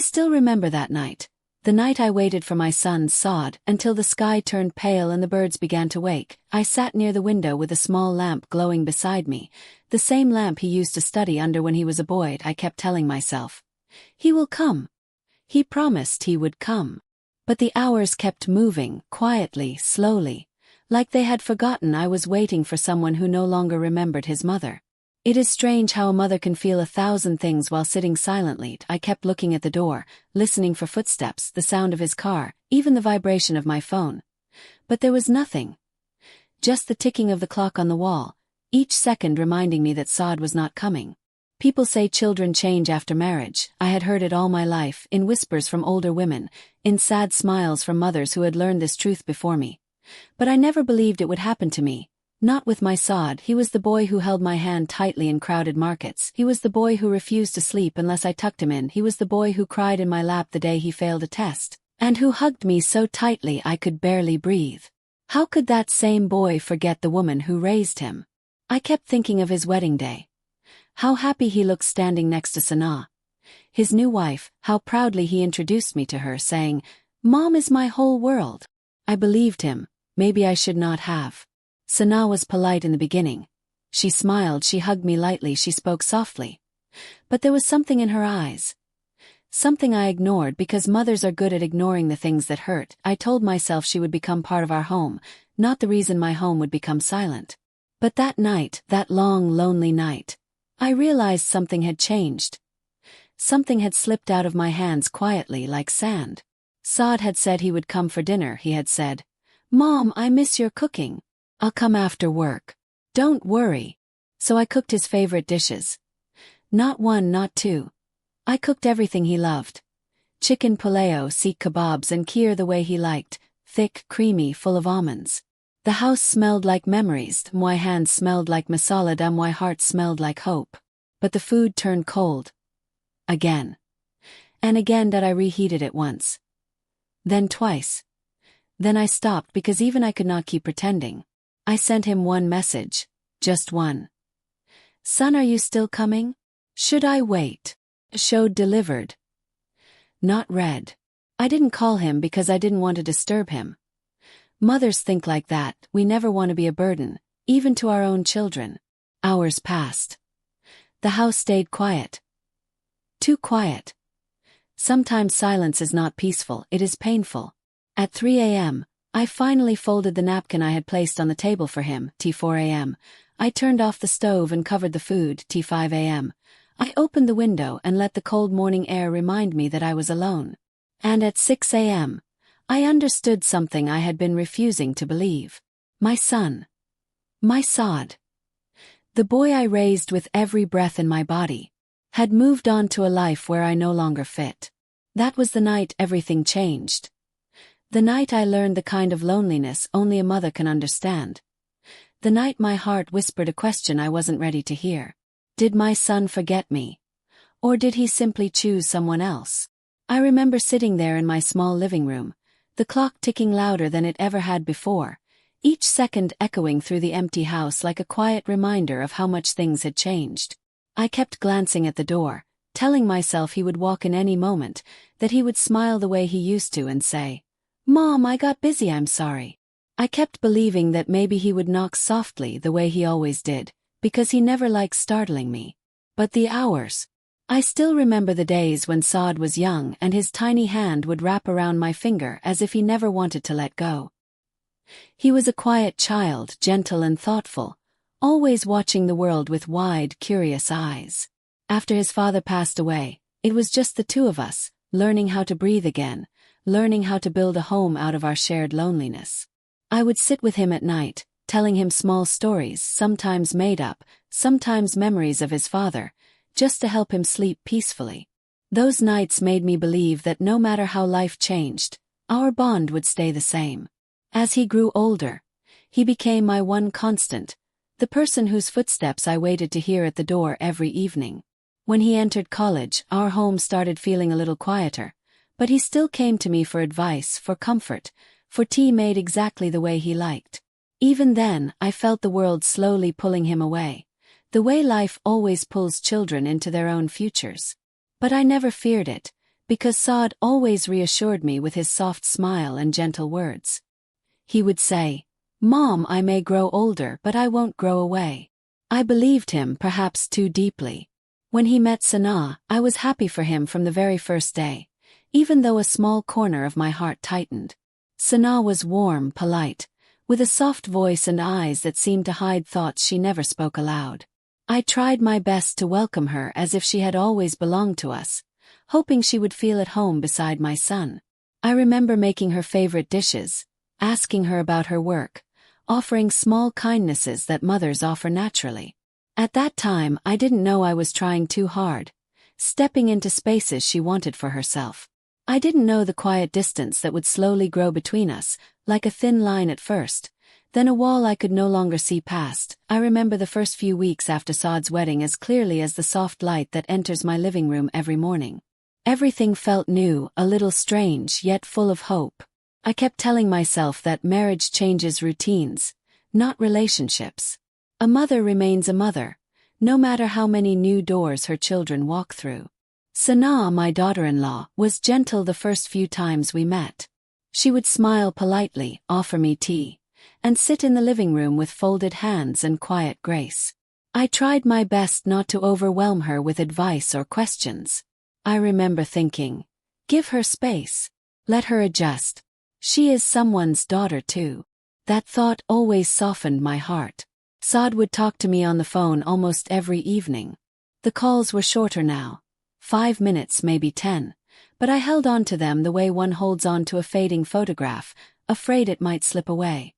still remember that night. The night I waited for my son Saad until the sky turned pale and the birds began to wake. I sat near the window with a small lamp glowing beside me, the same lamp he used to study under when he was a boy. I kept telling myself, "He will come." He promised he would come. But the hours kept moving, quietly, slowly, like they had forgotten I was waiting for someone who no longer remembered his mother. It is strange how a mother can feel 1,000 things while sitting silently. I kept looking at the door, listening for footsteps, the sound of his car, even the vibration of my phone. But there was nothing. Just the ticking of the clock on the wall, each second reminding me that Saad was not coming. People say children change after marriage. I had heard it all my life, in whispers from older women, in sad smiles from mothers who had learned this truth before me. But I never believed it would happen to me. Not with my Saad. He was the boy who held my hand tightly in crowded markets. He was the boy who refused to sleep unless I tucked him in. He was the boy who cried in my lap the day he failed a test, and who hugged me so tightly I could barely breathe. How could that same boy forget the woman who raised him? I kept thinking of his wedding day. How happy he looked standing next to Sanaa, his new wife, how proudly he introduced me to her, saying, "Mom is my whole world." I believed him. Maybe I should not have. Sanaa was polite in the beginning. She smiled, she hugged me lightly, she spoke softly. But there was something in her eyes. Something I ignored because mothers are good at ignoring the things that hurt. I told myself she would become part of our home, not the reason my home would become silent. But that night, that long, lonely night, I realized something had changed. Something had slipped out of my hands quietly like sand. Saad had said he would come for dinner. He had said, "Mom, I miss your cooking. I'll come after work. Don't worry." So I cooked his favorite dishes. Not one, not two. I cooked everything he loved. Chicken pulao, seekh kebabs, and kheer the way he liked, thick, creamy, full of almonds. The house smelled like memories. My hands smelled like masala. My heart smelled like hope. But the food turned cold. Again. And again that I reheated it once. Then twice. Then I stopped because even I could not keep pretending. I sent him one message. Just one. "Son, are you still coming? Should I wait?" Showed delivered. Not read. I didn't call him because I didn't want to disturb him. Mothers think like that. We never want to be a burden, even to our own children. Hours passed. The house stayed quiet. Too quiet. Sometimes silence is not peaceful, it is painful. At 3 a.m., I finally folded the napkin I had placed on the table for him. 4 a.m. I turned off the stove and covered the food. 5 a.m. I opened the window and let the cold morning air remind me that I was alone. And at 6 a.m., I understood something I had been refusing to believe. My son. My Saad. The boy I raised with every breath in my body, had moved on to a life where I no longer fit. That was the night everything changed. The night I learned the kind of loneliness only a mother can understand. The night my heart whispered a question I wasn't ready to hear. Did my son forget me? Or did he simply choose someone else? I remember sitting there in my small living room, the clock ticking louder than it ever had before, each second echoing through the empty house like a quiet reminder of how much things had changed. I kept glancing at the door, telling myself he would walk in any moment, that he would smile the way he used to and say, "Mom, I got busy, I'm sorry." I kept believing that maybe he would knock softly the way he always did, because he never liked startling me. But the hours. I still remember the days when Saad was young and his tiny hand would wrap around my finger as if he never wanted to let go. He was a quiet child, gentle and thoughtful, always watching the world with wide, curious eyes. After his father passed away, it was just the two of us, learning how to breathe again, learning how to build a home out of our shared loneliness. I would sit with him at night, telling him small stories, sometimes made up, sometimes memories of his father, just to help him sleep peacefully. Those nights made me believe that no matter how life changed, our bond would stay the same. As he grew older, he became my one constant, the person whose footsteps I waited to hear at the door every evening. When he entered college, our home started feeling a little quieter, but he still came to me for advice, for comfort, for tea made exactly the way he liked. Even then, I felt the world slowly pulling him away, the way life always pulls children into their own futures. But I never feared it, because Saad always reassured me with his soft smile and gentle words. He would say, "Mom, I may grow older, but I won't grow away." I believed him, perhaps too deeply. When he met Sanaa, I was happy for him from the very first day, even though a small corner of my heart tightened. Sanaa was warm, polite, with a soft voice and eyes that seemed to hide thoughts she never spoke aloud. I tried my best to welcome her as if she had always belonged to us, hoping she would feel at home beside my son. I remember making her favorite dishes, asking her about her work, offering small kindnesses that mothers offer naturally. At that time, I didn't know I was trying too hard, stepping into spaces she wanted for herself. I didn't know the quiet distance that would slowly grow between us, like a thin line at first, then a wall I could no longer see past. I remember the first few weeks after Saad's wedding as clearly as the soft light that enters my living room every morning. Everything felt new, a little strange, yet full of hope. I kept telling myself that marriage changes routines, not relationships. A mother remains a mother, no matter how many new doors her children walk through. Sanaa, my daughter-in-law, was gentle the first few times we met. She would smile politely, offer me tea, and sit in the living room with folded hands and quiet grace. I tried my best not to overwhelm her with advice or questions. I remember thinking, give her space. Let her adjust. She is someone's daughter too. That thought always softened my heart. Saad would talk to me on the phone almost every evening. The calls were shorter now, 5 minutes, maybe 10, but I held on to them the way one holds on to a fading photograph, afraid it might slip away.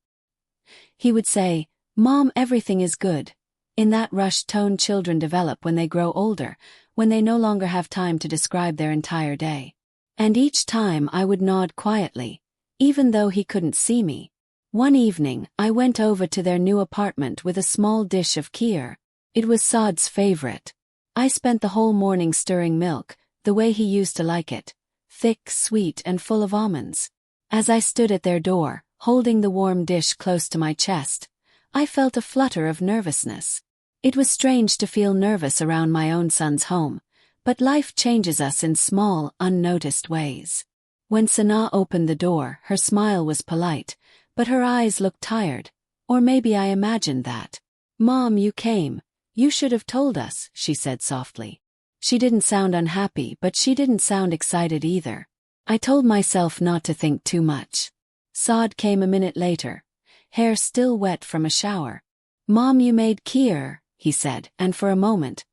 He would say, "Mom, everything is good," in that rushed tone children develop when they grow older, when they no longer have time to describe their entire day. And each time I would nod quietly, even though he couldn't see me. One evening, I went over to their new apartment with a small dish of kheer. It was Saad's favorite. I spent the whole morning stirring milk, the way he used to like it, thick, sweet, and full of almonds. As I stood at their door, holding the warm dish close to my chest, I felt a flutter of nervousness. It was strange to feel nervous around my own son's home, but life changes us in small, unnoticed ways. When Sanaa opened the door, her smile was polite, but her eyes looked tired, or maybe I imagined that. "Mom, you came. You should have told us," she said softly. She didn't sound unhappy, but she didn't sound excited either. I told myself not to think too much. Saad came a minute later, hair still wet from a shower. "Mom, you made kheer," he said, and for a moment,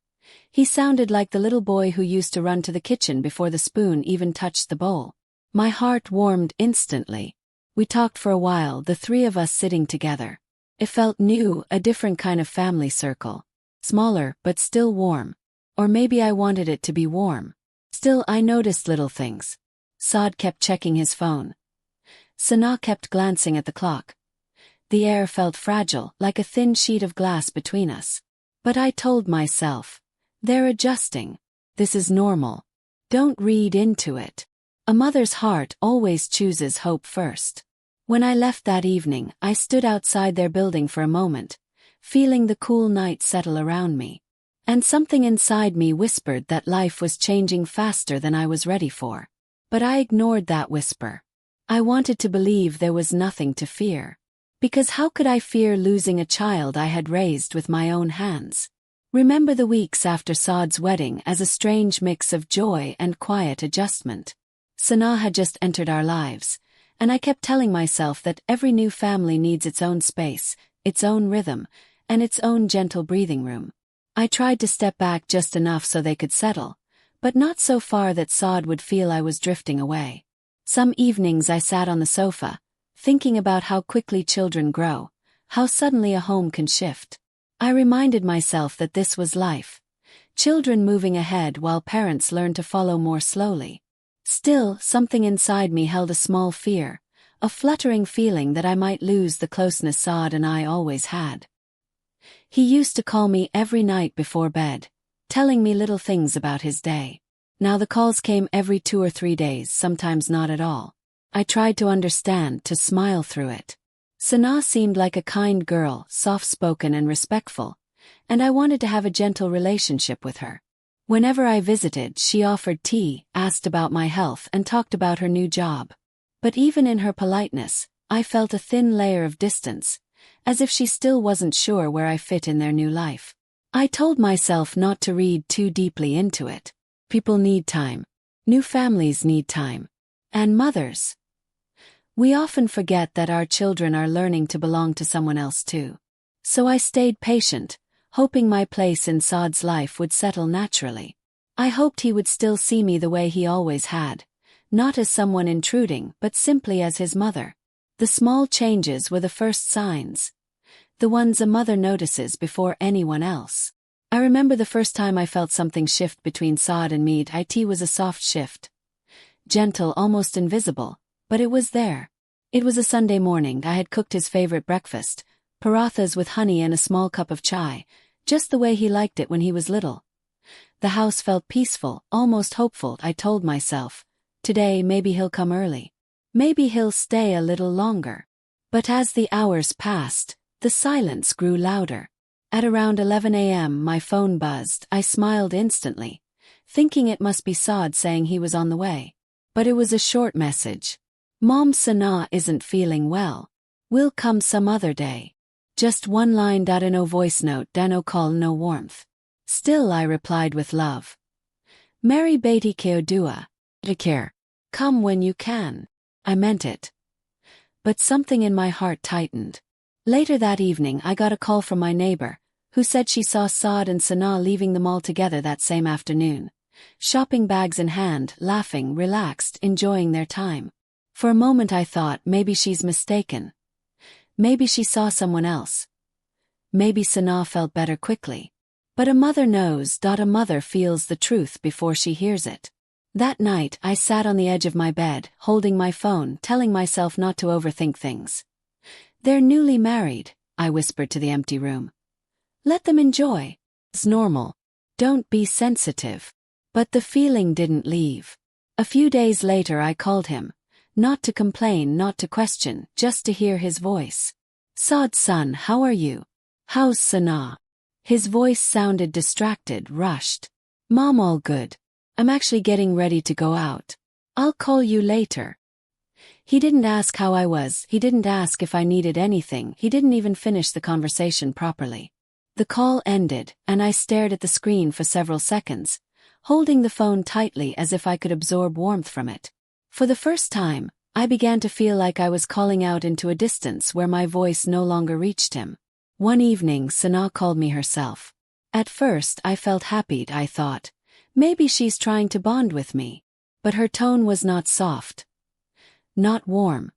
he sounded like the little boy who used to run to the kitchen before the spoon even touched the bowl. My heart warmed instantly. We talked for a while, the three of us sitting together. It felt new, a different kind of family circle. Smaller, but still warm. Or maybe I wanted it to be warm. Still, I noticed little things. Saad kept checking his phone. Sanaa kept glancing at the clock. The air felt fragile, like a thin sheet of glass between us. But I told myself, they're adjusting. This is normal. Don't read into it. A mother's heart always chooses hope first. When I left that evening, I stood outside their building for a moment, feeling the cool night settle around me. And something inside me whispered that life was changing faster than I was ready for. But I ignored that whisper. I wanted to believe there was nothing to fear. Because how could I fear losing a child I had raised with my own hands? Remember the weeks after Saad's wedding as a strange mix of joy and quiet adjustment. Sanaa had just entered our lives, and I kept telling myself that every new family needs its own space, its own rhythm, and its own gentle breathing room. I tried to step back just enough so they could settle, but not so far that Saad would feel I was drifting away. Some evenings I sat on the sofa, thinking about how quickly children grow, how suddenly a home can shift. I reminded myself that this was life. Children moving ahead while parents learn to follow more slowly. Still, something inside me held a small fear, a fluttering feeling that I might lose the closeness Saad and I always had. He used to call me every night before bed, telling me little things about his day. Now the calls came every 2 or 3 days, sometimes not at all. I tried to understand, to smile through it. Sanaa seemed like a kind girl, soft-spoken and respectful, and I wanted to have a gentle relationship with her. Whenever I visited, she offered tea, asked about my health, and talked about her new job. But even in her politeness, I felt a thin layer of distance, as if she still wasn't sure where I fit in their new life. I told myself not to read too deeply into it. People need time. New families need time. And mothers. We often forget that our children are learning to belong to someone else too. So I stayed patient, hoping my place in Saad's life would settle naturally. I hoped he would still see me the way he always had, not as someone intruding, but simply as his mother. The small changes were the first signs. The ones a mother notices before anyone else. I remember the first time I felt something shift between Saad and me. It was a soft shift. Gentle, almost invisible, but it was there. It was a Sunday morning. I had cooked his favorite breakfast, parathas with honey and a small cup of chai, just the way he liked it when he was little. The house felt peaceful, almost hopeful. I told myself, today maybe he'll come early. Maybe he'll stay a little longer. But as the hours passed, the silence grew louder. At around 11 a.m. my phone buzzed. I smiled instantly, thinking it must be Saad saying he was on the way. But it was a short message. Mom, Sana isn't feeling well. We'll come some other day. Just one line. No voice note, no call, no warmth. Still I replied with love. Mary Beti Keodua. Care. Come when you can. I meant it. But something in my heart tightened. Later that evening I got a call from my neighbor, who said she saw Saad and Sana leaving the mall together that same afternoon. Shopping bags in hand, laughing, relaxed, enjoying their time. For a moment I thought, maybe she's mistaken. Maybe she saw someone else. Maybe Sana felt better quickly. But a mother knows. A mother feels the truth before she hears it. That night I sat on the edge of my bed, holding my phone, telling myself not to overthink things. They're newly married, I whispered to the empty room. Let them enjoy. It's normal. Don't be sensitive. But the feeling didn't leave. A few days later I called him. Not to complain, not to question, just to hear his voice. Saad son, how are you? How's Sana? His voice sounded distracted, rushed. Mom, all good. I'm actually getting ready to go out. I'll call you later. He didn't ask how I was, he didn't ask if I needed anything, he didn't even finish the conversation properly. The call ended, and I stared at the screen for several seconds, holding the phone tightly as if I could absorb warmth from it. For the first time, I began to feel like I was calling out into a distance where my voice no longer reached him. One evening Sana called me herself. At first I felt happy. I thought, maybe she's trying to bond with me. But her tone was not soft. Not warm.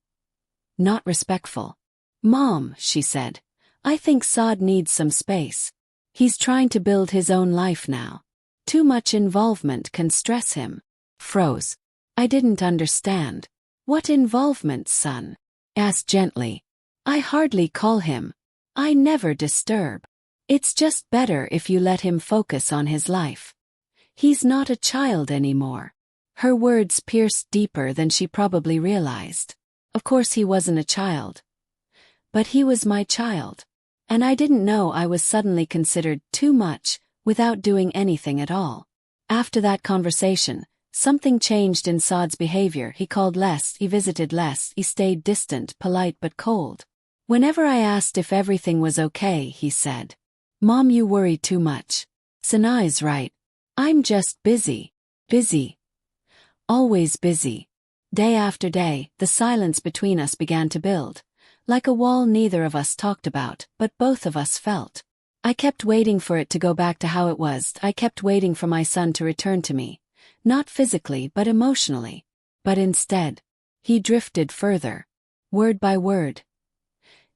Not respectful. Mom, she said, I think Saad needs some space. He's trying to build his own life now. Too much involvement can stress him. Froze. I didn't understand. What involvement, son? Asked gently. I hardly call him. I never disturb. It's just better if you let him focus on his life. He's not a child anymore. Her words pierced deeper than she probably realized. Of course he wasn't a child. But he was my child. And I didn't know I was suddenly considered too much, without doing anything at all. After that conversation, something changed in Saad's behavior. He called less, he visited less, he stayed distant, polite but cold. Whenever I asked if everything was okay, he said, Mom, you worry too much. Sana is right. I'm just busy. Busy. Always busy. Day after day, the silence between us began to build. Like a wall neither of us talked about, but both of us felt. I kept waiting for it to go back to how it was. I kept waiting for my son to return to me. Not physically but emotionally. But instead, he drifted further. Word by word.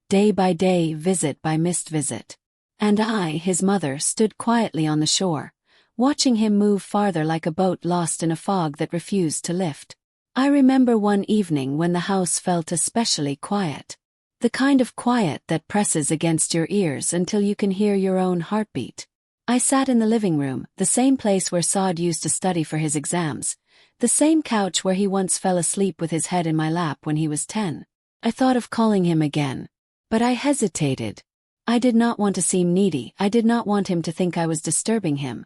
Day by day, visit by missed visit. And I, his mother, stood quietly on the shore, watching him move farther like a boat lost in a fog that refused to lift. I remember one evening when the house felt especially quiet. The kind of quiet that presses against your ears until you can hear your own heartbeat. I sat in the living room, the same place where Saad used to study for his exams, the same couch where he once fell asleep with his head in my lap when he was 10. I thought of calling him again. But I hesitated. I did not want to seem needy, I did not want him to think I was disturbing him.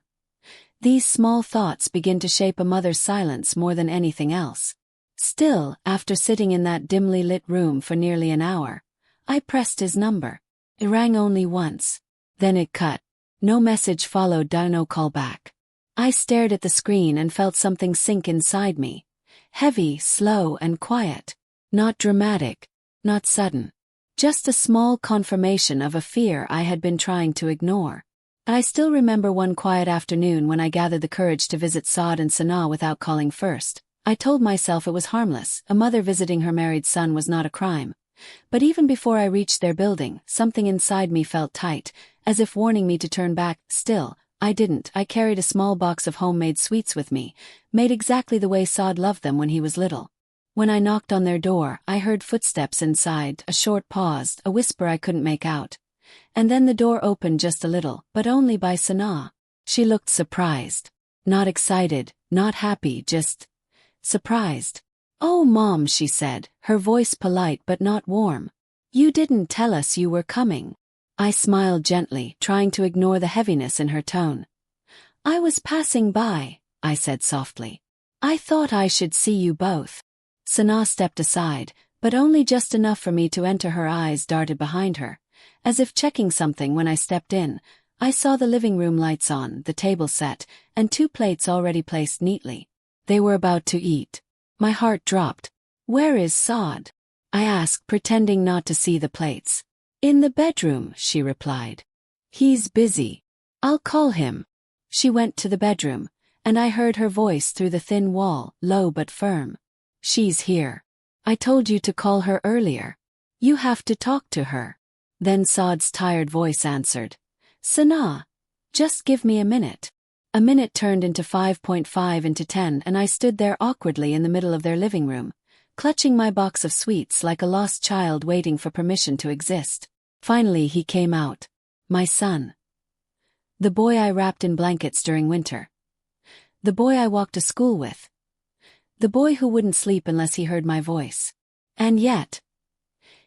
These small thoughts begin to shape a mother's silence more than anything else. Still, after sitting in that dimly lit room for nearly an hour, I pressed his number. It rang only once. Then it cut. No message followed, no call back. I stared at the screen and felt something sink inside me. Heavy, slow, and quiet. Not dramatic. Not sudden. Just a small confirmation of a fear I had been trying to ignore. I still remember one quiet afternoon when I gathered the courage to visit Saad and Sanaa without calling first. I told myself it was harmless, a mother visiting her married son was not a crime. But even before I reached their building, something inside me felt tight, as if warning me to turn back. Still, I didn't. I carried a small box of homemade sweets with me, made exactly the way Saad loved them when he was little. When I knocked on their door, I heard footsteps inside, a short pause, a whisper I couldn't make out. And then the door opened just a little, but only by Sanaa. She looked surprised. Not excited, not happy, just surprised. "Oh, Mom," she said, her voice polite but not warm. "You didn't tell us you were coming." I smiled gently, trying to ignore the heaviness in her tone. "I was passing by," I said softly. "I thought I should see you both." Sanaa stepped aside, but only just enough for me to enter. Her eyes darted behind her, as if checking something. When I stepped in, I saw the living room lights on, the table set, and 2 plates already placed neatly. They were about to eat. My heart dropped. "Where is Saad?" I asked, pretending not to see the plates. "In the bedroom," she replied. "He's busy. I'll call him." She went to the bedroom, and I heard her voice through the thin wall, low but firm. "She's here. I told you to call her earlier. You have to talk to her." Then Saad's tired voice answered. "Sanaa, just give me a minute." A minute turned into 5.5 into 10, and I stood there awkwardly in the middle of their living room, clutching my box of sweets like a lost child waiting for permission to exist. Finally he came out. My son. The boy I wrapped in blankets during winter. The boy I walked to school with. The boy who wouldn't sleep unless he heard my voice. And yet,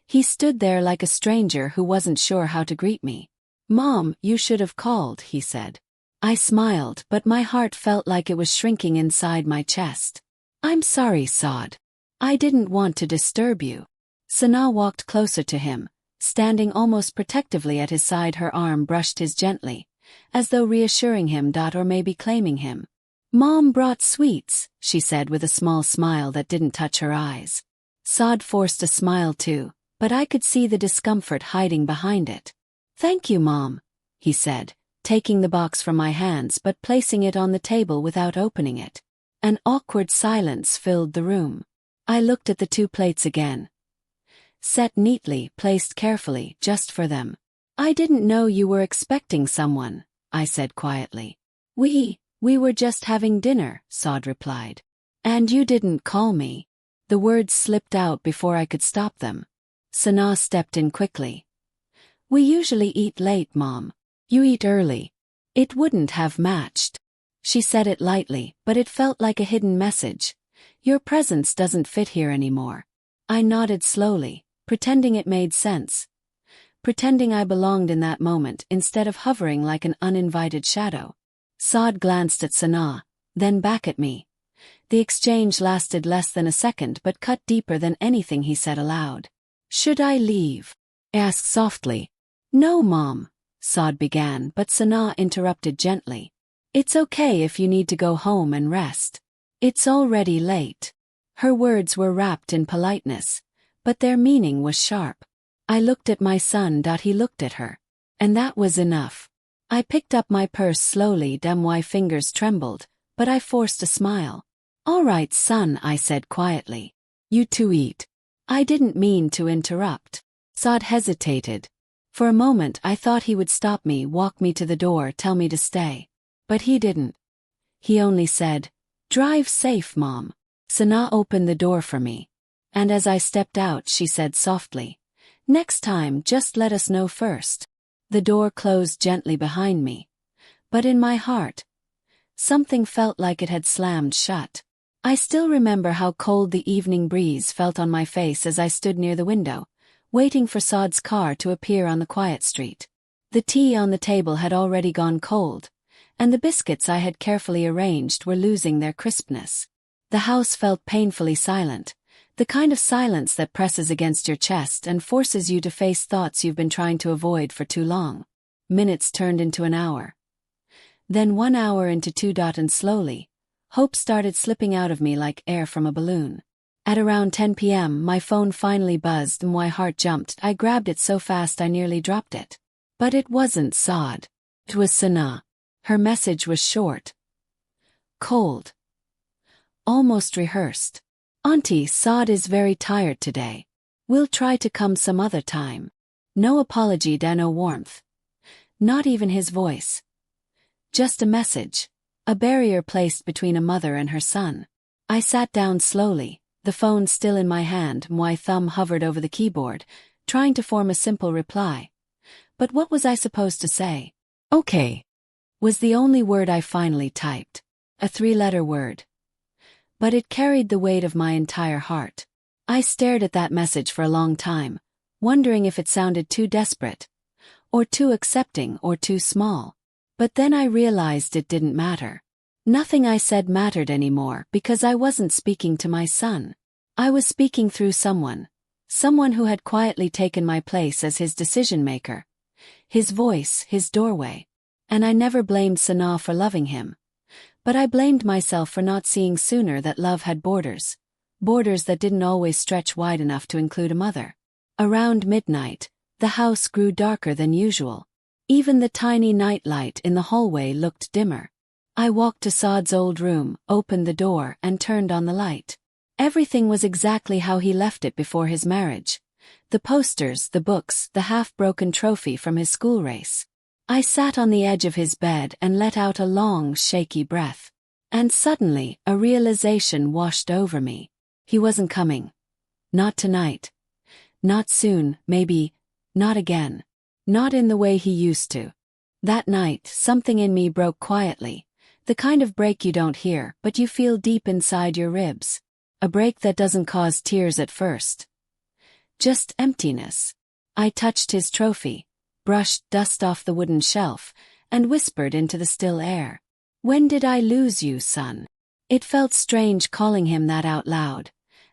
he stood there like a stranger who wasn't sure how to greet me. "Mom, you should have called," he said. I smiled, but my heart felt like it was shrinking inside my chest. "I'm sorry, Saad. I didn't want to disturb you." Sanaa walked closer to him, standing almost protectively at his side. Her arm brushed his gently, as though reassuring him or maybe claiming him. "Mom brought sweets," she said with a small smile that didn't touch her eyes. Saad forced a smile too, but I could see the discomfort hiding behind it. "Thank you, Mom," he said, taking the box from my hands but placing it on the table without opening it. An awkward silence filled the room. I looked at the 2 plates again. Set neatly, placed carefully, just for them. "I didn't know you were expecting someone," I said quietly. We were just having dinner," Saad replied. "And you didn't call me." The words slipped out before I could stop them. Sanaa stepped in quickly. "We usually eat late, Mom. You eat early. It wouldn't have matched." She said it lightly, but it felt like a hidden message. "Your presence doesn't fit here anymore." I nodded slowly, pretending it made sense. Pretending I belonged in that moment instead of hovering like an uninvited shadow. Saad glanced at Sanaa, then back at me. The exchange lasted less than a second but cut deeper than anything he said aloud. "Should I leave?" I asked softly. "No, Mom," Saad began, but Sanaa interrupted gently. "It's okay if you need to go home and rest. It's already late." Her words were wrapped in politeness, but their meaning was sharp. I looked at my son. He looked at her. And that was enough. I picked up my purse slowly. My fingers trembled, but I forced a smile. "All right, son," I said quietly. "You two eat." I didn't mean to interrupt. Saad hesitated. For a moment I thought he would stop me, walk me to the door, tell me to stay. But he didn't. He only said, "Drive safe, Mom." Sanaa opened the door for me. And as I stepped out, she said softly, "Next time, just let us know first." The door closed gently behind me. But in my heart, something felt like it had slammed shut. I still remember how cold the evening breeze felt on my face as I stood near the window, waiting for Saad's car to appear on the quiet street. The tea on the table had already gone cold, and the biscuits I had carefully arranged were losing their crispness. The house felt painfully silent, the kind of silence that presses against your chest and forces you to face thoughts you've been trying to avoid for too long. Minutes turned into an hour. Then 1 hour into 2. And slowly, hope started slipping out of me like air from a balloon. At around 10 p.m. my phone finally buzzed and my heart jumped. I grabbed it so fast I nearly dropped it. But it wasn't Saad. It was Sana. Her message was short. Cold. Almost rehearsed. Auntie, Saad is very tired today. We'll try to come some other time. No apology, no warmth. Not even his voice. Just a message. A barrier placed between a mother and her son. I sat down slowly, the phone still in my hand. My thumb hovered over the keyboard, trying to form a simple reply. But what was I supposed to say? Okay. Was the only word I finally typed. A 3-letter word. But it carried the weight of my entire heart. I stared at that message for a long time, wondering if it sounded too desperate, or too accepting, or too small. But then I realized it didn't matter. Nothing I said mattered anymore because I wasn't speaking to my son. I was speaking through someone who had quietly taken my place as his decision-maker. His voice, his doorway. And I never blamed Sana for loving him. But I blamed myself for not seeing sooner that love had borders. Borders that didn't always stretch wide enough to include a mother. Around midnight, the house grew darker than usual. Even the tiny nightlight in the hallway looked dimmer. I walked to Saad's old room, opened the door, and turned on the light. Everything was exactly how he left it before his marriage. The posters, the books, the half-broken trophy from his school race. I sat on the edge of his bed and let out a long, shaky breath. And suddenly, a realization washed over me. He wasn't coming. Not tonight. Not soon, maybe. Not again. Not in the way he used to. That night, something in me broke quietly. The kind of break you don't hear, but you feel deep inside your ribs. A break that doesn't cause tears at first. Just emptiness. I touched his trophy, brushed dust off the wooden shelf, and whispered into the still air. When did I lose you, son? It felt strange calling him that out loud,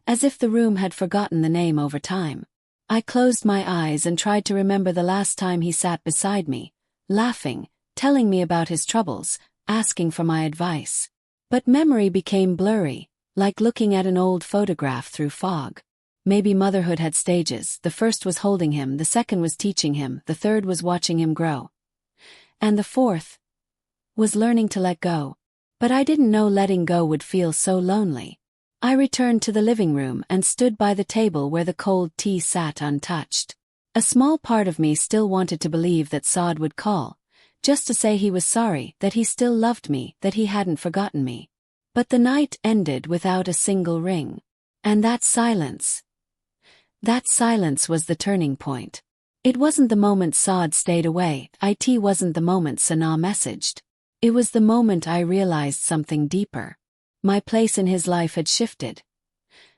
as if the room had forgotten the name over time. I closed my eyes and tried to remember the last time he sat beside me, laughing, telling me about his troubles, asking for my advice. But memory became blurry, like looking at an old photograph through fog. Maybe motherhood had stages. The first was holding him, the second was teaching him, the third was watching him grow. And the fourth was learning to let go. But I didn't know letting go would feel so lonely. I returned to the living room and stood by the table where the cold tea sat untouched. A small part of me still wanted to believe that Saad would call, just to say he was sorry, that he still loved me, that he hadn't forgotten me. But the night ended without a single ring. And that silence was the turning point. It wasn't the moment Saad stayed away, it wasn't the moment Sana messaged. It was the moment I realized something deeper. My place in his life had shifted.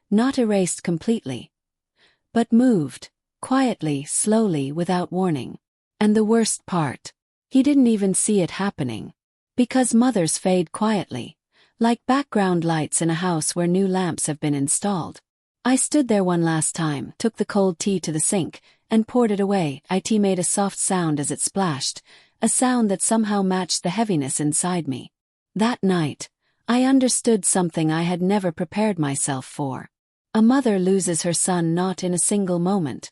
Not erased completely. But moved, quietly, slowly, without warning. And the worst part, he didn't even see it happening. Because mothers fade quietly, like background lights in a house where new lamps have been installed. I stood there one last time, took the cold tea to the sink, and poured it away. It made a soft sound as it splashed, a sound that somehow matched the heaviness inside me. That night, I understood something I had never prepared myself for. A mother loses her son not in a single moment,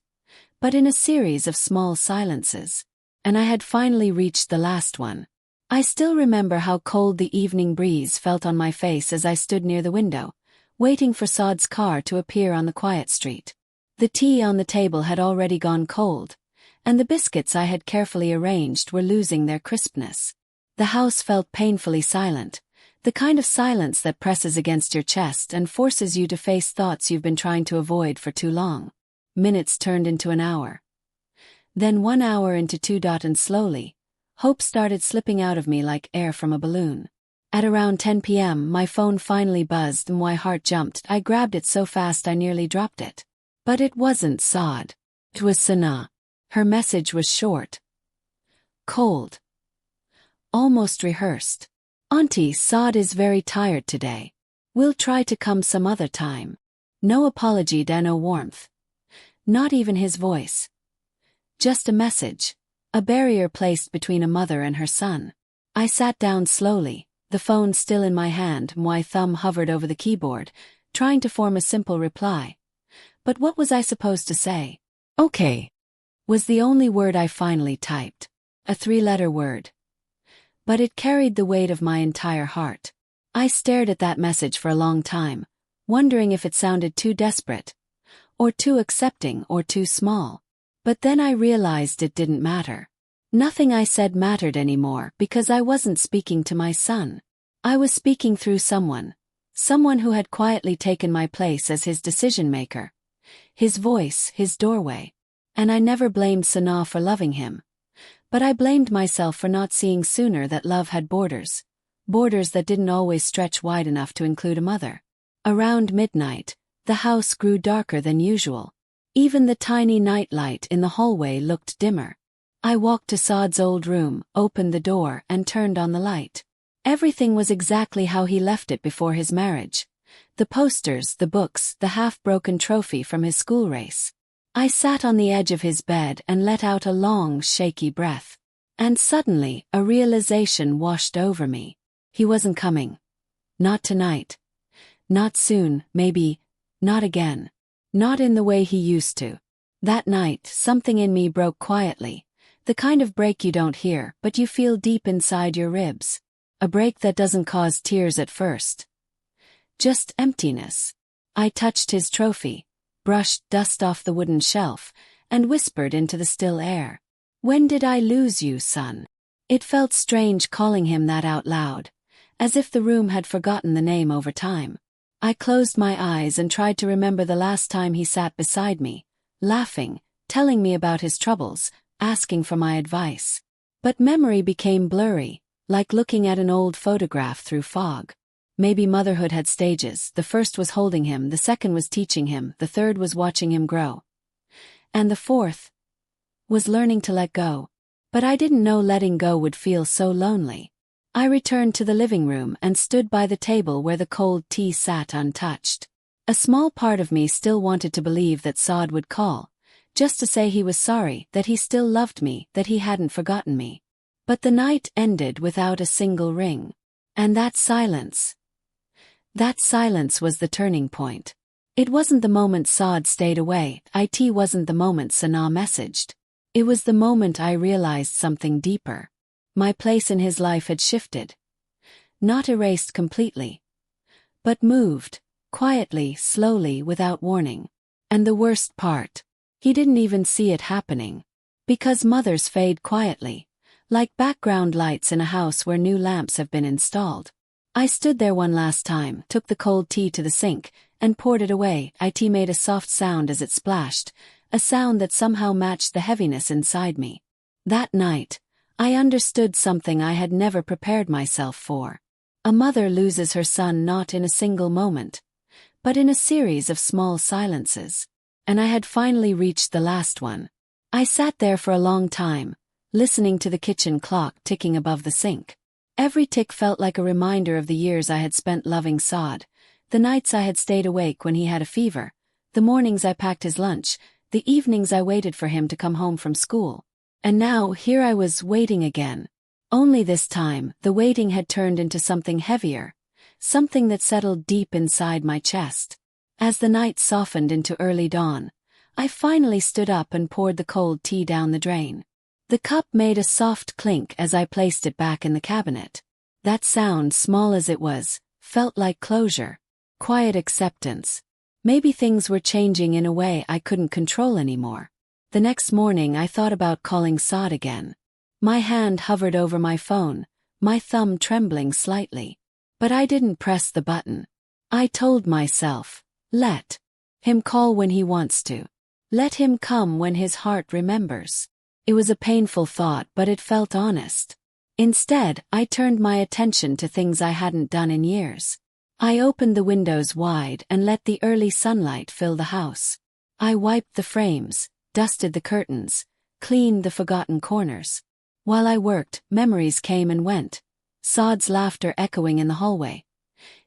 but in a series of small silences. And I had finally reached the last one. I still remember how cold the evening breeze felt on my face as I stood near the window, waiting for Saad's car to appear on the quiet street. The tea on the table had already gone cold, and the biscuits I had carefully arranged were losing their crispness. The house felt painfully silent, the kind of silence that presses against your chest and forces you to face thoughts you've been trying to avoid for too long. Minutes turned into an hour. Then 1 hour into 2. And slowly, hope started slipping out of me like air from a balloon. At around 10 p.m. my phone finally buzzed and my heart jumped. I grabbed it so fast I nearly dropped it. But it wasn't Saad. It was Sana. Her message was short. Cold. almost rehearsed. "Auntie, Saad is very tired today. We'll try to come some other time." No apology, no warmth. Not even his voice. Just a message. A barrier placed between a mother and her son. I sat down slowly, the phone still in my hand, my thumb hovered over the keyboard, trying to form a simple reply. But what was I supposed to say? "Okay," was the only word I finally typed. A 3-letter word. But it carried the weight of my entire heart. I stared at that message for a long time, wondering if it sounded too desperate, or too accepting, or too small. But then I realized it didn't matter. Nothing I said mattered anymore because I wasn't speaking to my son. I was speaking through someone who had quietly taken my place as his decision-maker. His voice, his doorway. And I never blamed Sanaa for loving him. But I blamed myself for not seeing sooner that love had borders. Borders that didn't always stretch wide enough to include a mother. Around midnight, the house grew darker than usual. Even the tiny nightlight in the hallway looked dimmer. I walked to Saad's old room, opened the door, and turned on the light. Everything was exactly how he left it before his marriage. The posters, the books, the half-broken trophy from his school race. I sat on the edge of his bed and let out a long, shaky breath. And suddenly, a realization washed over me. He wasn't coming. Not tonight. Not soon, maybe. Not again. Not in the way he used to. That night, something in me broke quietly. The kind of break you don't hear, but you feel deep inside your ribs. A break that doesn't cause tears at first. Just emptiness. I touched his trophy, brushed dust off the wooden shelf, and whispered into the still air. "When did I lose you, son?" It felt strange calling him that out loud, as if the room had forgotten the name over time. I closed my eyes and tried to remember the last time he sat beside me, laughing, telling me about his troubles, asking for my advice. But memory became blurry, like looking at an old photograph through fog. Maybe motherhood had stages. The first was holding him, the second was teaching him, the third was watching him grow. And the fourth was learning to let go. But I didn't know letting go would feel so lonely. I returned to the living room and stood by the table where the cold tea sat untouched. A small part of me still wanted to believe that Saad would call, just to say he was sorry, that he still loved me, that he hadn't forgotten me. But the night ended without a single ring. And that silence was the turning point. It wasn't the moment Saad stayed away, it wasn't the moment Sanaa messaged. It was the moment I realized something deeper. My place in his life had shifted. Not erased completely. But moved, quietly, slowly, without warning. And the worst part, he didn't even see it happening. Because mothers fade quietly, like background lights in a house where new lamps have been installed. I stood there one last time, took the cold tea to the sink, and poured it away. It made a soft sound as it splashed, a sound that somehow matched the heaviness inside me. That night, I understood something I had never prepared myself for. A mother loses her son not in a single moment, but in a series of small silences. And I had finally reached the last one. I sat there for a long time, listening to the kitchen clock ticking above the sink. Every tick felt like a reminder of the years I had spent loving Saad, the nights I had stayed awake when he had a fever, the mornings I packed his lunch, the evenings I waited for him to come home from school. And now, here I was, waiting again. Only this time, the waiting had turned into something heavier, something that settled deep inside my chest. As the night softened into early dawn, I finally stood up and poured the cold tea down the drain. The cup made a soft clink as I placed it back in the cabinet. That sound, small as it was, felt like closure, quiet acceptance. Maybe things were changing in a way I couldn't control anymore. The next morning I thought about calling Saad again. My hand hovered over my phone, my thumb trembling slightly. But I didn't press the button. I told myself, let him call when he wants to. Let him come when his heart remembers. It was a painful thought, but it felt honest. Instead, I turned my attention to things I hadn't done in years. I opened the windows wide and let the early sunlight fill the house. I wiped the frames, dusted the curtains, cleaned the forgotten corners. While I worked, memories came and went. Saad's laughter echoing in the hallway.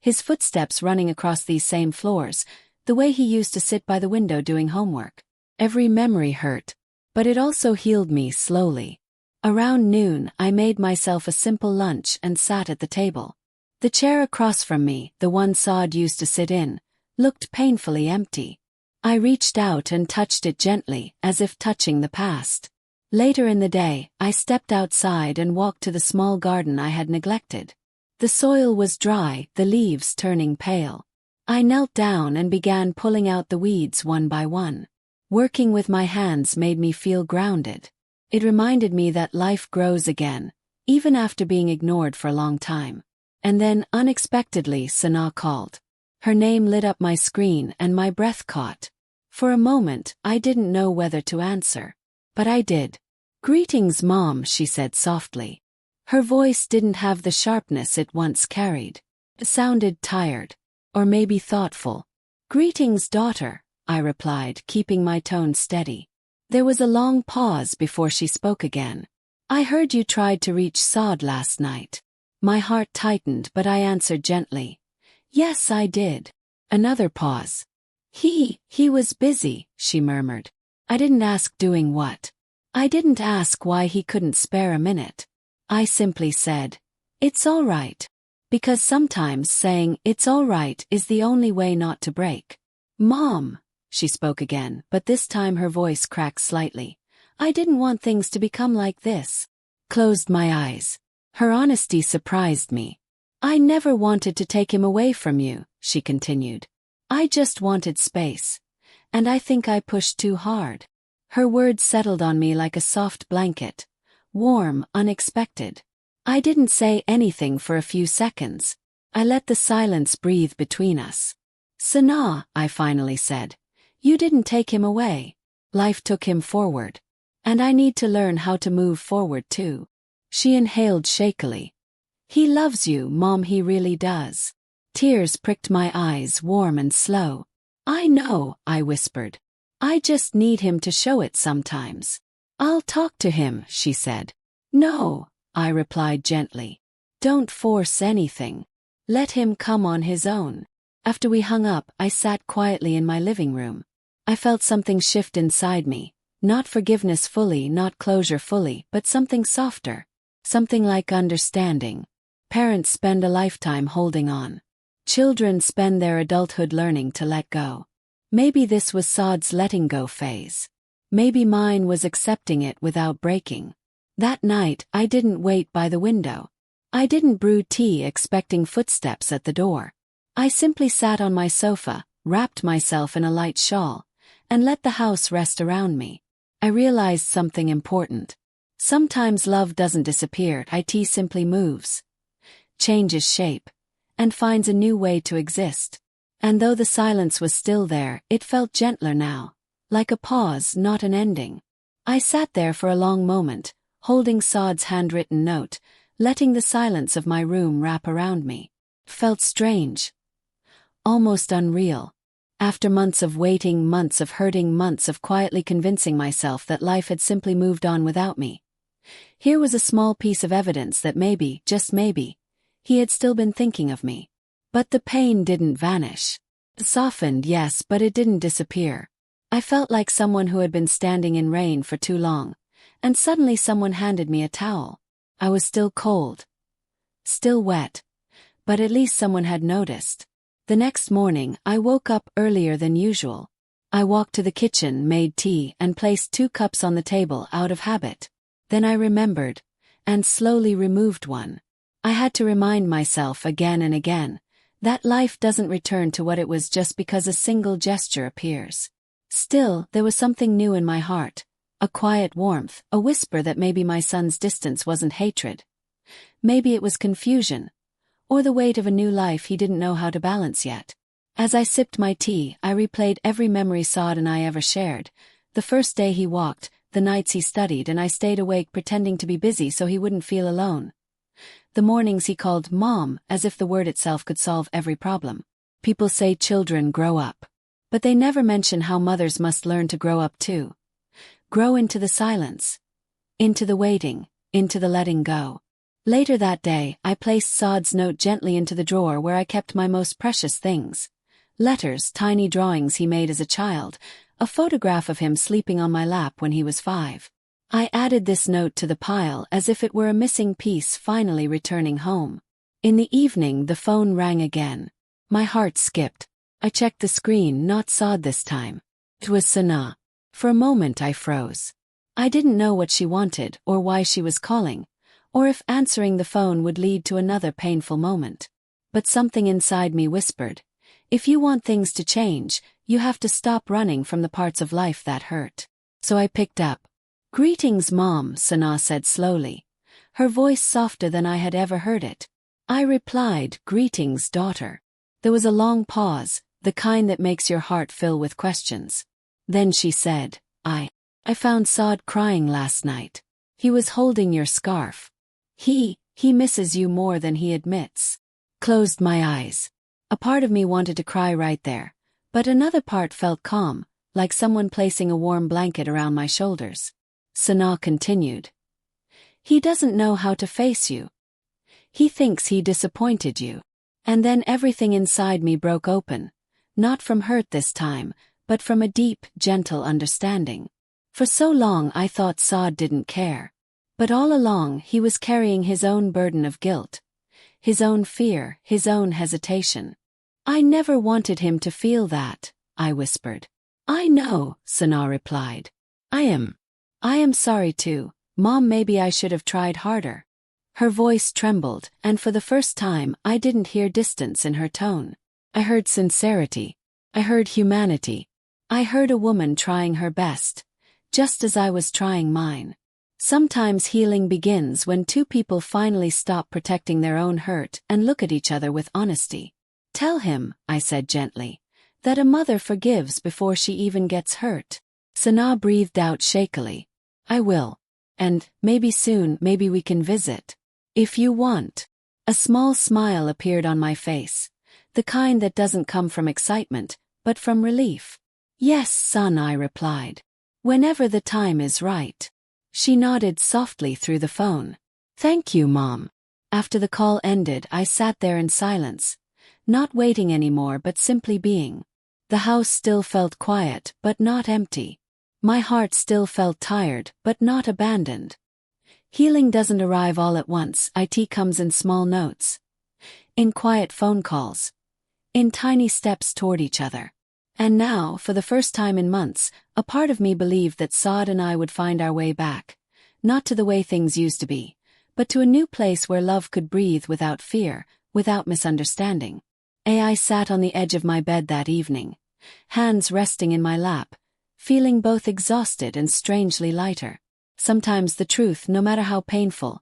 His footsteps running across these same floors, the way he used to sit by the window doing homework. Every memory hurt, but it also healed me slowly. Around noon, I made myself a simple lunch and sat at the table. The chair across from me, the one Saad used to sit in, looked painfully empty. I reached out and touched it gently, as if touching the past. Later in the day, I stepped outside and walked to the small garden I had neglected. The soil was dry, the leaves turning pale. I knelt down and began pulling out the weeds one by one. Working with my hands made me feel grounded. It reminded me that life grows again, even after being ignored for a long time. And then, unexpectedly, Sana called. Her name lit up my screen and my breath caught. For a moment, I didn't know whether to answer. But I did. "Greetings, Mom," she said softly. Her voice didn't have the sharpness it once carried. It sounded tired. Or maybe thoughtful. "Greetings, daughter," I replied, keeping my tone steady. There was a long pause before she spoke again. "I heard you tried to reach Saad last night." My heart tightened, but I answered gently. "Yes, I did." Another pause. He was busy," she murmured. I didn't ask doing what. I didn't ask why he couldn't spare a minute. I simply said, "It's all right." Because sometimes saying, "It's all right," is the only way not to break. "Mom," she spoke again, but this time her voice cracked slightly. "I didn't want things to become like this." Closed my eyes. Her honesty surprised me. "I never wanted to take him away from you," she continued. "I just wanted space. And I think I pushed too hard." Her words settled on me like a soft blanket. Warm, unexpected. I didn't say anything for a few seconds. I let the silence breathe between us. "Sana," I finally said. "You didn't take him away. Life took him forward. And I need to learn how to move forward too." She inhaled shakily. "He loves you, Mom, he really does." Tears pricked my eyes, warm and slow. "I know," I whispered. "I just need him to show it sometimes." "I'll talk to him," she said. "No," I replied gently. "Don't force anything. Let him come on his own." After we hung up, I sat quietly in my living room. I felt something shift inside me. Not forgiveness fully, not closure fully, but something softer. Something like understanding. Parents spend a lifetime holding on. Children spend their adulthood learning to let go. Maybe this was Saad's letting go phase. Maybe mine was accepting it without breaking. That night, I didn't wait by the window. I didn't brew tea expecting footsteps at the door. I simply sat on my sofa, wrapped myself in a light shawl, and let the house rest around me. I realized something important. Sometimes love doesn't disappear, it simply moves, changes shape, and finds a new way to exist. And though the silence was still there, it felt gentler now, like a pause, not an ending. I sat there for a long moment, holding Saad's handwritten note, letting the silence of my room wrap around me. It felt strange, almost unreal. After months of waiting, months of hurting, months of quietly convincing myself that life had simply moved on without me, here was a small piece of evidence that maybe, just maybe, he had still been thinking of me. But the pain didn't vanish. It softened, yes, but it didn't disappear. I felt like someone who had been standing in rain for too long, and suddenly someone handed me a towel. I was still cold, still wet, but at least someone had noticed. The next morning, I woke up earlier than usual. I walked to the kitchen, made tea, and placed 2 cups on the table out of habit. Then I remembered, and slowly removed one. I had to remind myself again and again that life doesn't return to what it was just because a single gesture appears. Still, there was something new in my heart, a quiet warmth, a whisper that maybe my son's distance wasn't hatred. Maybe it was confusion, or the weight of a new life he didn't know how to balance yet. As I sipped my tea, I replayed every memory Saad and I ever shared. The first day he walked, the nights he studied, and I stayed awake pretending to be busy so he wouldn't feel alone. The mornings he called Mom, as if the word itself could solve every problem. People say children grow up, but they never mention how mothers must learn to grow up too. Grow into the silence, into the waiting, into the letting go. Later that day, I placed Saad's note gently into the drawer where I kept my most precious things. Letters, tiny drawings he made as a child, a photograph of him sleeping on my lap when he was 5. I added this note to the pile as if it were a missing piece finally returning home. In the evening, the phone rang again. My heart skipped. I checked the screen, not Saad this time. It was Sana. For a moment I froze. I didn't know what she wanted or why she was calling, or if answering the phone would lead to another painful moment. But something inside me whispered, if you want things to change, you have to stop running from the parts of life that hurt. So I picked up. Greetings, Mom, Sana said slowly, her voice softer than I had ever heard it. I replied, greetings, daughter. There was a long pause, the kind that makes your heart fill with questions. Then she said, I found Saad crying last night. He was holding your scarf. He misses you more than he admits. Closed my eyes. A part of me wanted to cry right there, but another part felt calm, like someone placing a warm blanket around my shoulders. Sana continued. He doesn't know how to face you. He thinks he disappointed you. And then everything inside me broke open, not from hurt this time, but from a deep, gentle understanding. For so long I thought Saad didn't care. But all along he was carrying his own burden of guilt, his own fear, his own hesitation. I never wanted him to feel that, I whispered. I know, Sana replied. I am sorry too, Mom. Maybe I should have tried harder. Her voice trembled, and for the first time I didn't hear distance in her tone. I heard sincerity. I heard humanity. I heard a woman trying her best, just as I was trying mine. Sometimes healing begins when two people finally stop protecting their own hurt and look at each other with honesty. Tell him, I said gently, that a mother forgives before she even gets hurt. Sana breathed out shakily. I will. And, maybe soon, maybe we can visit. If you want. A small smile appeared on my face, the kind that doesn't come from excitement, but from relief. Yes, son, I replied. Whenever the time is right. She nodded softly through the phone. Thank you, Mom. After the call ended, I sat there in silence, not waiting anymore but simply being. The house still felt quiet, but not empty. My heart still felt tired, but not abandoned. Healing doesn't arrive all at once. It comes in small notes, in quiet phone calls, in tiny steps toward each other. And now, for the first time in months, a part of me believed that Saad and I would find our way back, not to the way things used to be, but to a new place where love could breathe without fear, without misunderstanding. I sat on the edge of my bed that evening, hands resting in my lap, feeling both exhausted and strangely lighter. Sometimes the truth, no matter how painful,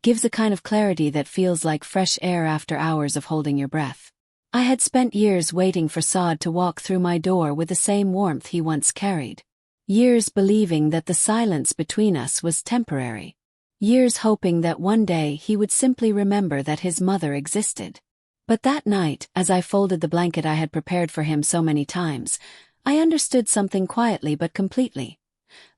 gives a kind of clarity that feels like fresh air after hours of holding your breath. I had spent years waiting for Saad to walk through my door with the same warmth he once carried. Years believing that the silence between us was temporary. Years hoping that one day he would simply remember that his mother existed. But that night, as I folded the blanket I had prepared for him so many times, I understood something quietly but completely.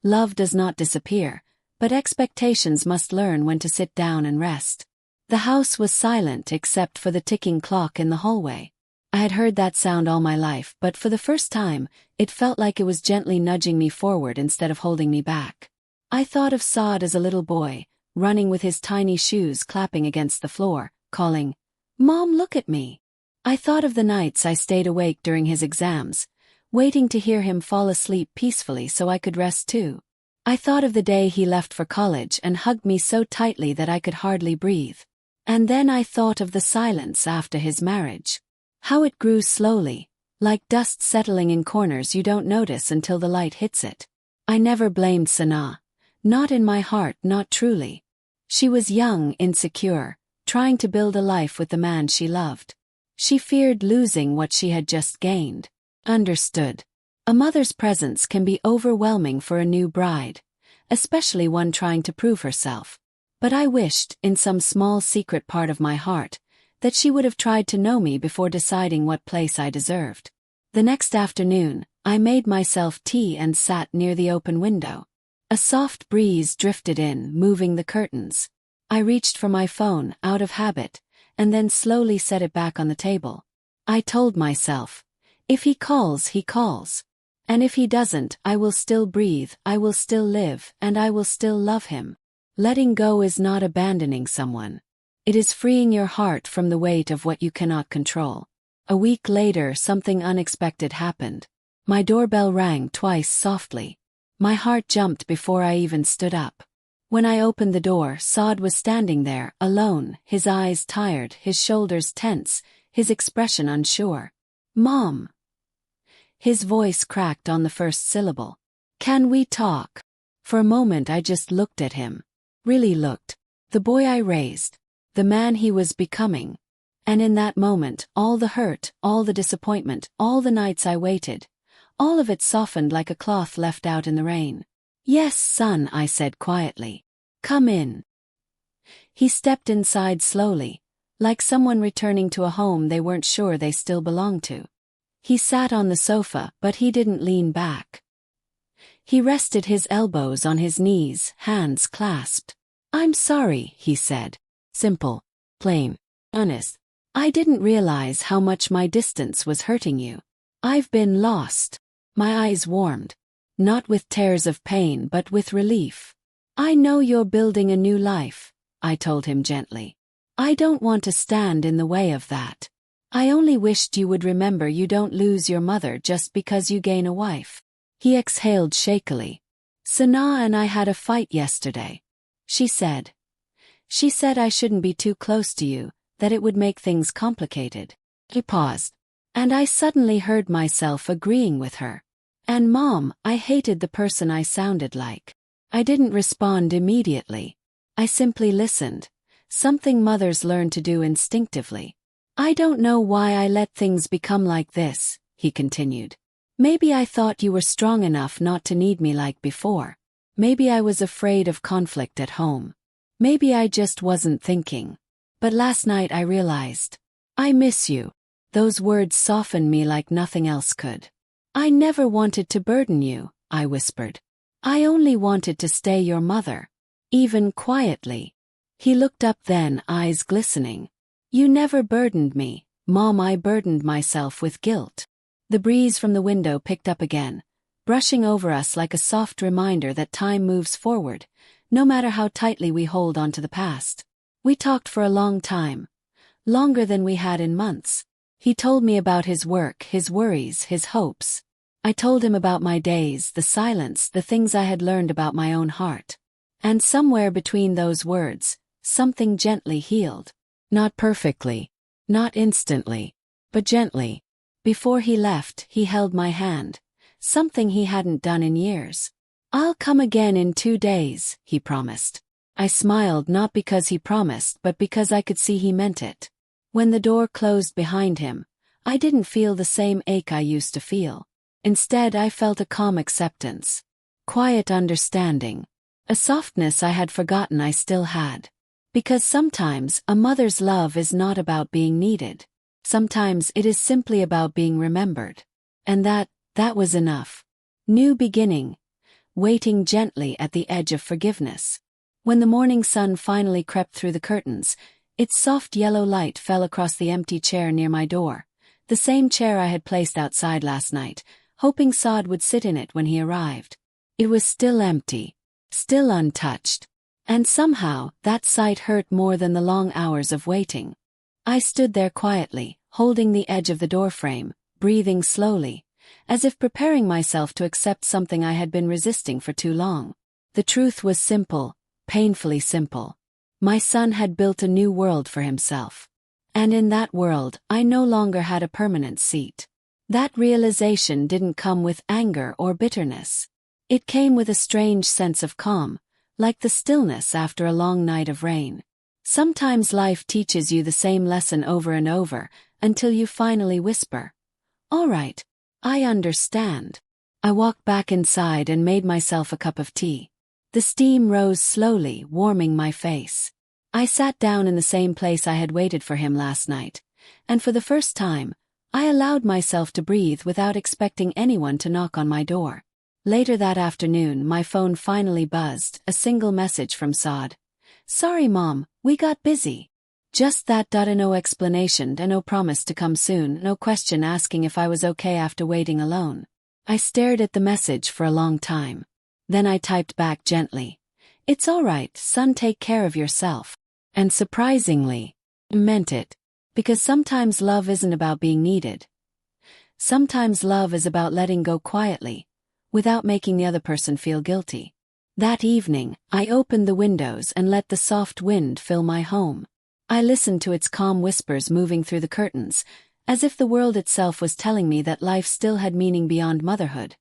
Love does not disappear, but expectations must learn when to sit down and rest. The house was silent except for the ticking clock in the hallway. I had heard that sound all my life, but for the first time, it felt like it was gently nudging me forward instead of holding me back. I thought of Saad as a little boy, running with his tiny shoes clapping against the floor, calling, "Mom, look at me." I thought of the nights I stayed awake during his exams, waiting to hear him fall asleep peacefully so I could rest too. I thought of the day he left for college and hugged me so tightly that I could hardly breathe. And then I thought of the silence after his marriage. How it grew slowly, like dust settling in corners you don't notice until the light hits it. I never blamed Sana. Not in my heart, not truly. She was young, insecure, trying to build a life with the man she loved. She feared losing what she had just gained. Understood. A mother's presence can be overwhelming for a new bride, especially one trying to prove herself. But I wished, in some small secret part of my heart, that she would have tried to know me before deciding what place I deserved. The next afternoon, I made myself tea and sat near the open window. A soft breeze drifted in, moving the curtains. I reached for my phone, out of habit, and then slowly set it back on the table. I told myself, if he calls, he calls. And if he doesn't, I will still breathe, I will still live, and I will still love him. Letting go is not abandoning someone. It is freeing your heart from the weight of what you cannot control. A week later, something unexpected happened. My doorbell rang twice softly. My heart jumped before I even stood up. When I opened the door, Saad was standing there, alone, his eyes tired, his shoulders tense, his expression unsure. "Mom." His voice cracked on the first syllable. "Can we talk?" For a moment I just looked at him. Really looked. The boy I raised. The man he was becoming. And in that moment, all the hurt, all the disappointment, all the nights I waited, all of it softened like a cloth left out in the rain. "Yes, son," I said quietly. "Come in." He stepped inside slowly, like someone returning to a home they weren't sure they still belonged to. He sat on the sofa, but he didn't lean back. He rested his elbows on his knees, hands clasped. "I'm sorry," he said. Simple, plain, honest. "I didn't realize how much my distance was hurting you. I've been lost." My eyes warmed. Not with tears of pain but with relief. "I know you're building a new life," I told him gently. "I don't want to stand in the way of that. I only wished you would remember you don't lose your mother just because you gain a wife." He exhaled shakily. "Sanaa and I had a fight yesterday. She said I shouldn't be too close to you, that it would make things complicated." He paused. And I suddenly heard myself agreeing with her. "And Mom, I hated the person I sounded like." I didn't respond immediately. I simply listened. Something mothers learn to do instinctively. "I don't know why I let things become like this," he continued. "Maybe I thought you were strong enough not to need me like before. Maybe I was afraid of conflict at home. Maybe I just wasn't thinking. But last night I realized. I miss you." Those words softened me like nothing else could. "I never wanted to burden you," I whispered. "I only wanted to stay your mother." Even quietly. He looked up then, eyes glistening. "You never burdened me, Mom. I burdened myself with guilt." The breeze from the window picked up again, brushing over us like a soft reminder that time moves forward, no matter how tightly we hold on to the past. We talked for a long time. Longer than we had in months. He told me about his work, his worries, his hopes. I told him about my days, the silence, the things I had learned about my own heart. And somewhere between those words, something gently healed. Not perfectly, not instantly, but gently. Before he left, he held my hand, something he hadn't done in years. "I'll come again in 2 days," he promised. I smiled, not because he promised but because I could see he meant it. When the door closed behind him, I didn't feel the same ache I used to feel. Instead, I felt a calm acceptance. Quiet understanding. A softness I had forgotten I still had. Because sometimes a mother's love is not about being needed. Sometimes it is simply about being remembered. And that was enough. New beginning. Waiting gently at the edge of forgiveness. When the morning sun finally crept through the curtains, its soft yellow light fell across the empty chair near my door, the same chair I had placed outside last night, hoping Saad would sit in it when he arrived. It was still empty, still untouched, and somehow that sight hurt more than the long hours of waiting. I stood there quietly, holding the edge of the doorframe, breathing slowly, as if preparing myself to accept something I had been resisting for too long. The truth was simple, painfully simple. My son had built a new world for himself. And in that world, I no longer had a permanent seat. That realization didn't come with anger or bitterness. It came with a strange sense of calm, like the stillness after a long night of rain. Sometimes life teaches you the same lesson over and over, until you finally whisper, "All right, I understand." I walked back inside and made myself a cup of tea. The steam rose slowly, warming my face. I sat down in the same place I had waited for him last night, and for the first time, I allowed myself to breathe without expecting anyone to knock on my door. Later that afternoon, my phone finally buzzed, a single message from Saad. "Sorry mom, we got busy." Just that. No explanation, no promise to come soon, no question asking if I was okay after waiting alone. I stared at the message for a long time. Then I typed back gently. "It's alright, son, take care of yourself." And surprisingly, meant it. Because sometimes love isn't about being needed. Sometimes love is about letting go quietly, without making the other person feel guilty. That evening, I opened the windows and let the soft wind fill my home. I listened to its calm whispers moving through the curtains, as if the world itself was telling me that life still had meaning beyond motherhood.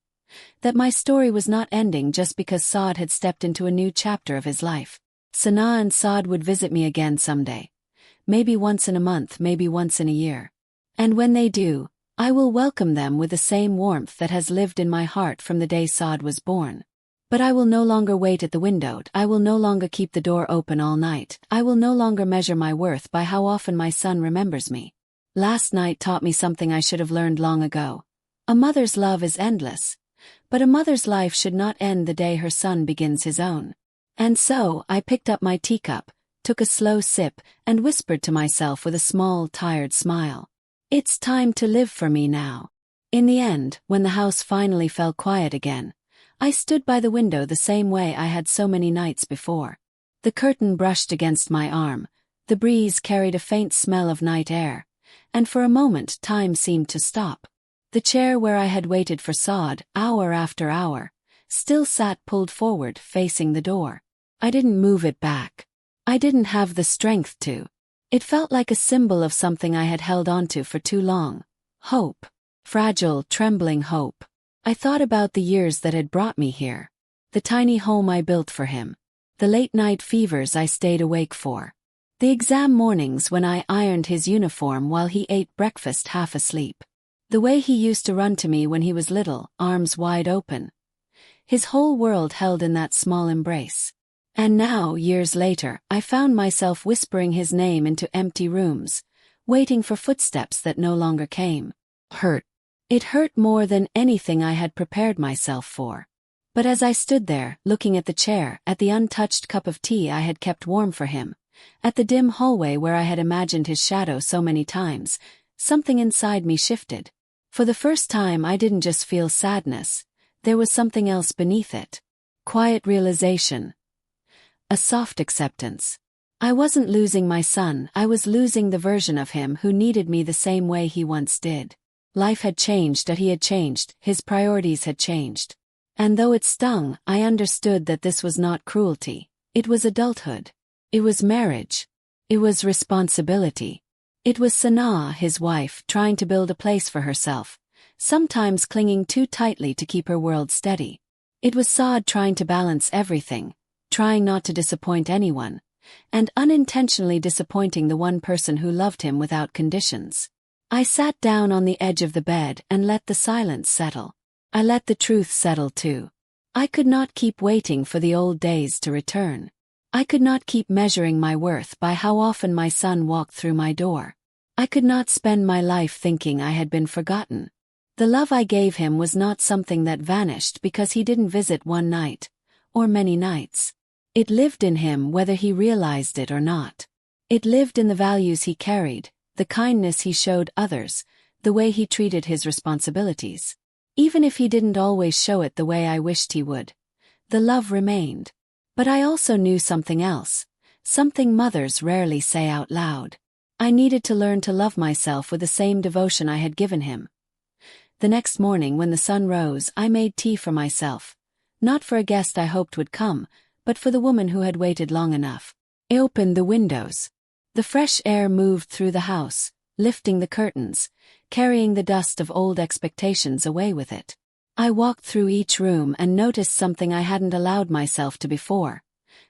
That my story was not ending just because Saad had stepped into a new chapter of his life. Sana and Saad would visit me again someday. Maybe once in a month, maybe once in a year. And when they do, I will welcome them with the same warmth that has lived in my heart from the day Saad was born. But I will no longer wait at the window. I will no longer keep the door open all night. I will no longer measure my worth by how often my son remembers me. Last night taught me something I should have learned long ago. A mother's love is endless. But a mother's life should not end the day her son begins his own. And so, I picked up my teacup, took a slow sip, and whispered to myself with a small, tired smile. It's time to live for me now. In the end, when the house finally fell quiet again, I stood by the window the same way I had so many nights before. The curtain brushed against my arm, the breeze carried a faint smell of night air, and for a moment time seemed to stop. The chair where I had waited for Saad, hour after hour, still sat pulled forward, facing the door. I didn't move it back. I didn't have the strength to. It felt like a symbol of something I had held onto for too long. Hope. Fragile, trembling hope. I thought about the years that had brought me here. The tiny home I built for him. The late-night fevers I stayed awake for. The exam mornings when I ironed his uniform while he ate breakfast half asleep. The way he used to run to me when he was little, arms wide open. His whole world held in that small embrace. And now, years later, I found myself whispering his name into empty rooms, waiting for footsteps that no longer came. Hurt. It hurt more than anything I had prepared myself for. But as I stood there, looking at the chair, at the untouched cup of tea I had kept warm for him, at the dim hallway where I had imagined his shadow so many times, something inside me shifted. For the first time, I didn't just feel sadness. There was something else beneath it. Quiet realization. A soft acceptance. I wasn't losing my son, I was losing the version of him who needed me the same way he once did. Life had changed, that he had changed, his priorities had changed. And though it stung, I understood that this was not cruelty. It was adulthood. It was marriage. It was responsibility. It was Sana, his wife, trying to build a place for herself, sometimes clinging too tightly to keep her world steady. It was Saad trying to balance everything, trying not to disappoint anyone, and unintentionally disappointing the one person who loved him without conditions. I sat down on the edge of the bed and let the silence settle. I let the truth settle too. I could not keep waiting for the old days to return. I could not keep measuring my worth by how often my son walked through my door. I could not spend my life thinking I had been forgotten. The love I gave him was not something that vanished because he didn't visit one night, or many nights. It lived in him whether he realized it or not. It lived in the values he carried, the kindness he showed others, the way he treated his responsibilities. Even if he didn't always show it the way I wished he would, the love remained. But I also knew something else, something mothers rarely say out loud. I needed to learn to love myself with the same devotion I had given him. The next morning when the sun rose, I made tea for myself, not for a guest I hoped would come, but for the woman who had waited long enough. I opened the windows. The fresh air moved through the house, lifting the curtains, carrying the dust of old expectations away with it. I walked through each room and noticed something I hadn't allowed myself to before.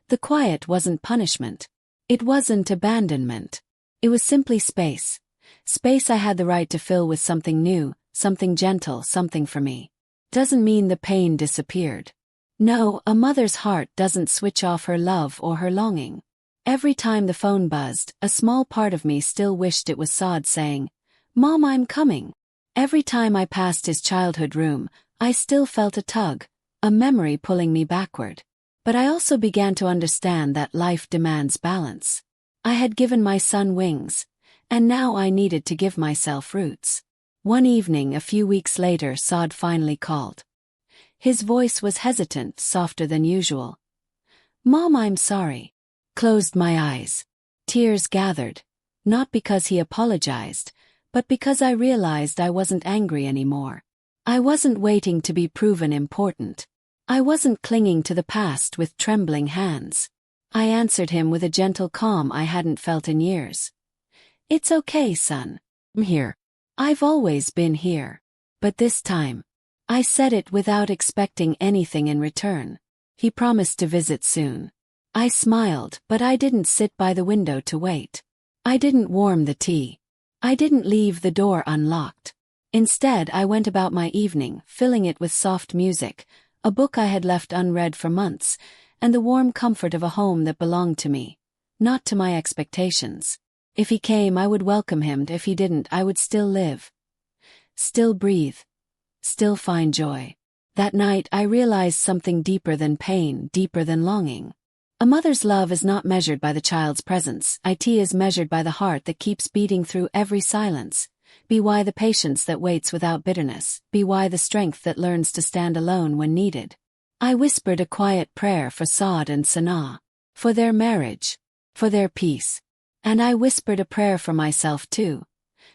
The quiet wasn't punishment. It wasn't abandonment. It was simply space. Space I had the right to fill with something new, something gentle, something for me. Doesn't mean the pain disappeared. No, a mother's heart doesn't switch off her love or her longing. Every time the phone buzzed, a small part of me still wished it was Saad saying, "Mom, I'm coming." Every time I passed his childhood room, I still felt a tug, a memory pulling me backward. But I also began to understand that life demands balance. I had given my son wings, and now I needed to give myself roots. One evening a few weeks later, Saad finally called. His voice was hesitant, softer than usual. "Mom, I'm sorry." Closed my eyes. Tears gathered, not because he apologized, but because I realized I wasn't angry anymore. I wasn't waiting to be proven important. I wasn't clinging to the past with trembling hands. I answered him with a gentle calm I hadn't felt in years. "It's okay, son. I'm here. I've always been here." But this time, I said it without expecting anything in return. He promised to visit soon. I smiled, but I didn't sit by the window to wait. I didn't warm the tea. I didn't leave the door unlocked. Instead, I went about my evening, filling it with soft music, a book I had left unread for months, and the warm comfort of a home that belonged to me, not to my expectations. If he came, I would welcome him. If he didn't, I would still live. Still breathe. Still find joy. That night, I realized something deeper than pain, deeper than longing. A mother's love is not measured by the child's presence. It is measured by the heart that keeps beating through every silence. Be why the patience that waits without bitterness. Be why the strength that learns to stand alone when needed. I whispered a quiet prayer for Saad and Sanaa, for their marriage, for their peace. And I whispered a prayer for myself too,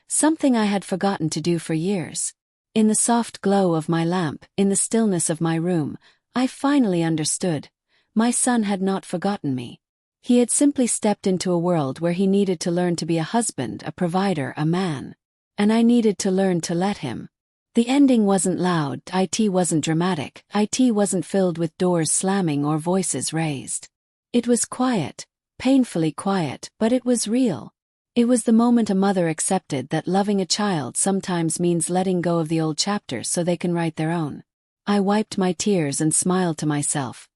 something I had forgotten to do for years. In the soft glow of my lamp, in the stillness of my room, I finally understood. My son had not forgotten me. He had simply stepped into a world where he needed to learn to be a husband, a provider, a man. And I needed to learn to let him. The ending wasn't loud, it wasn't dramatic, it wasn't filled with doors slamming or voices raised. It was quiet, painfully quiet, but it was real. It was the moment a mother accepted that loving a child sometimes means letting go of the old chapters so they can write their own. I wiped my tears and smiled to myself.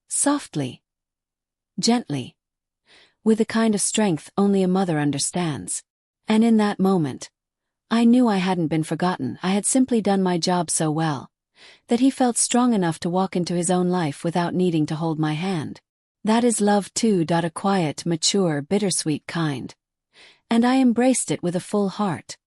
Softly. Gently. With the kind of strength only a mother understands. And in that moment, I knew I hadn't been forgotten. I had simply done my job so well that he felt strong enough to walk into his own life without needing to hold my hand. That is love too. A quiet, mature, bittersweet kind. And I embraced it with a full heart.